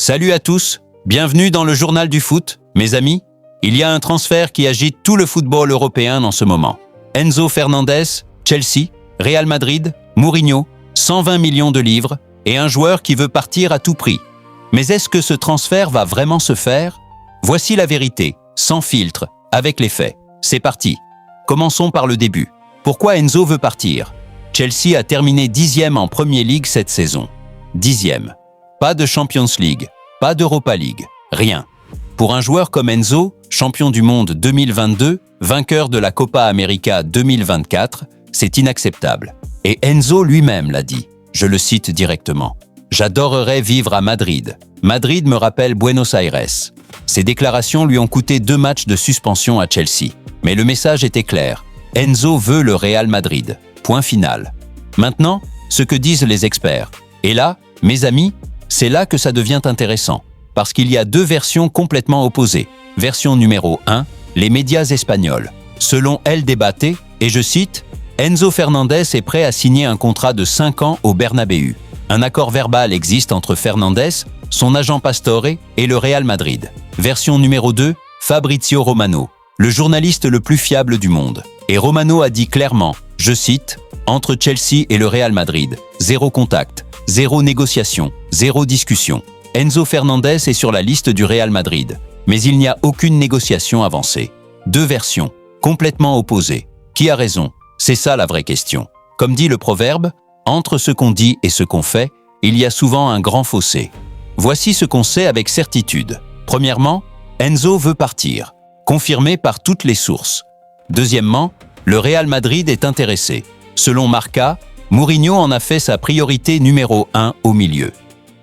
Salut à tous, bienvenue dans le journal du foot. Mes amis, il y a un transfert qui agite tout le football européen en ce moment. Enzo Fernandez, Chelsea, Real Madrid, Mourinho, 120 millions de livres et un joueur qui veut partir à tout prix. Mais est-ce que ce transfert va vraiment se faire? Voici la vérité, sans filtre, avec les faits. C'est parti. Commençons par le début. Pourquoi Enzo veut partir? Chelsea a terminé 10e en Premier League cette saison. 10e. Pas de Champions League, pas d'Europa League, rien. Pour un joueur comme Enzo, champion du monde 2022, vainqueur de la Copa América 2024, c'est inacceptable. Et Enzo lui-même l'a dit, je le cite directement. « J'adorerais vivre à Madrid. Madrid me rappelle Buenos Aires. » Ces déclarations lui ont coûté 2 matchs de suspension à Chelsea. Mais le message était clair. Enzo veut le Real Madrid. Point final. Maintenant, ce que disent les experts. Et là, mes amis, c'est là que ça devient intéressant. Parce qu'il y a 2 versions complètement opposées. Version numéro 1, les médias espagnols. Selon El Debate, et je cite, « Enzo Fernandez est prêt à signer un contrat de 5 ans au Bernabéu. Un accord verbal existe entre Fernandez, son agent Pastore et le Real Madrid. » Version numéro 2, Fabrizio Romano, le journaliste le plus fiable du monde. Et Romano a dit clairement, je cite, « Entre Chelsea et le Real Madrid, 0 contact, 0 négociation, 0 discussion. Enzo Fernandez est sur la liste du Real Madrid, mais il n'y a aucune négociation avancée. » 2 versions, complètement opposées. Qui a raison? C'est ça la vraie question. Comme dit le proverbe, entre ce qu'on dit et ce qu'on fait, il y a souvent un grand fossé. Voici ce qu'on sait avec certitude. Premièrement, Enzo veut partir, confirmé par toutes les sources. Deuxièmement, le Real Madrid est intéressé. Selon Marca, Mourinho en a fait sa priorité numéro 1 au milieu.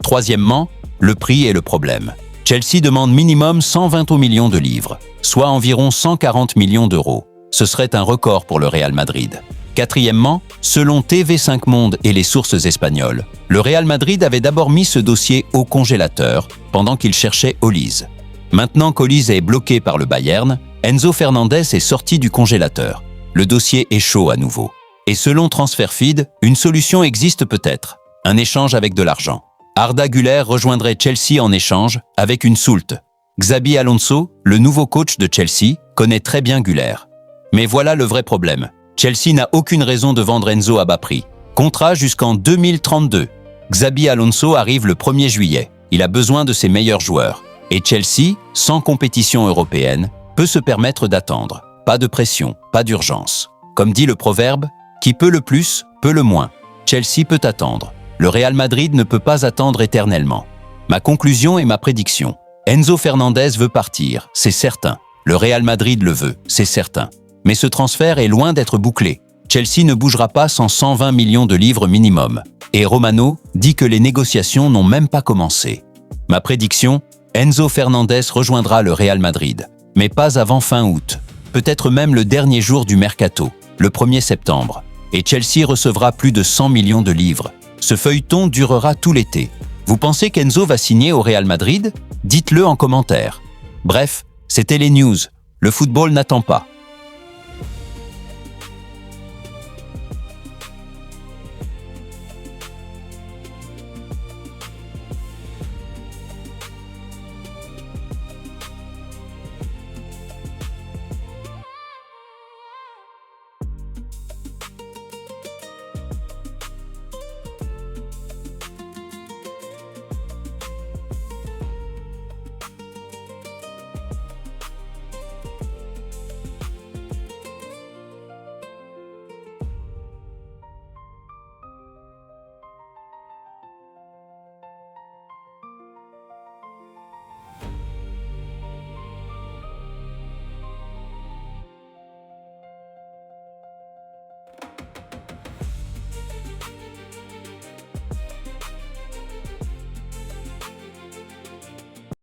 Troisièmement, le prix est le problème. Chelsea demande minimum 120 millions de livres, soit environ 140 millions d'euros. Ce serait un record pour le Real Madrid. Quatrièmement, selon TV5 Monde et les sources espagnoles, le Real Madrid avait d'abord mis ce dossier au congélateur pendant qu'il cherchait Olise. Maintenant qu'Olise est bloqué par le Bayern, Enzo Fernandez est sorti du congélateur. Le dossier est chaud à nouveau. Et selon TransferFeed, une solution existe peut-être. Un échange avec de l'argent. Arda Güler rejoindrait Chelsea en échange avec une soulte. Xabi Alonso, le nouveau coach de Chelsea, connaît très bien Güler. Mais voilà le vrai problème. Chelsea n'a aucune raison de vendre Enzo à bas prix. Contrat jusqu'en 2032. Xabi Alonso arrive le 1er juillet. Il a besoin de ses meilleurs joueurs. Et Chelsea, sans compétition européenne, peut se permettre d'attendre. Pas de pression, pas d'urgence. Comme dit le proverbe, qui peut le plus, peut le moins. Chelsea peut attendre. Le Real Madrid ne peut pas attendre éternellement. Ma conclusion et ma prédiction. Enzo Fernandez veut partir, c'est certain. Le Real Madrid le veut, c'est certain. Mais ce transfert est loin d'être bouclé. Chelsea ne bougera pas sans 120 millions de livres minimum. Et Romano dit que les négociations n'ont même pas commencé. Ma prédiction, Enzo Fernandez rejoindra le Real Madrid, mais pas avant fin août. Peut-être même le dernier jour du mercato, le 1er septembre. Et Chelsea recevra plus de 100 millions de livres. Ce feuilleton durera tout l'été. Vous pensez qu'Enzo va signer au Real Madrid? Dites-le en commentaire. Bref, c'était les news. Le football n'attend pas.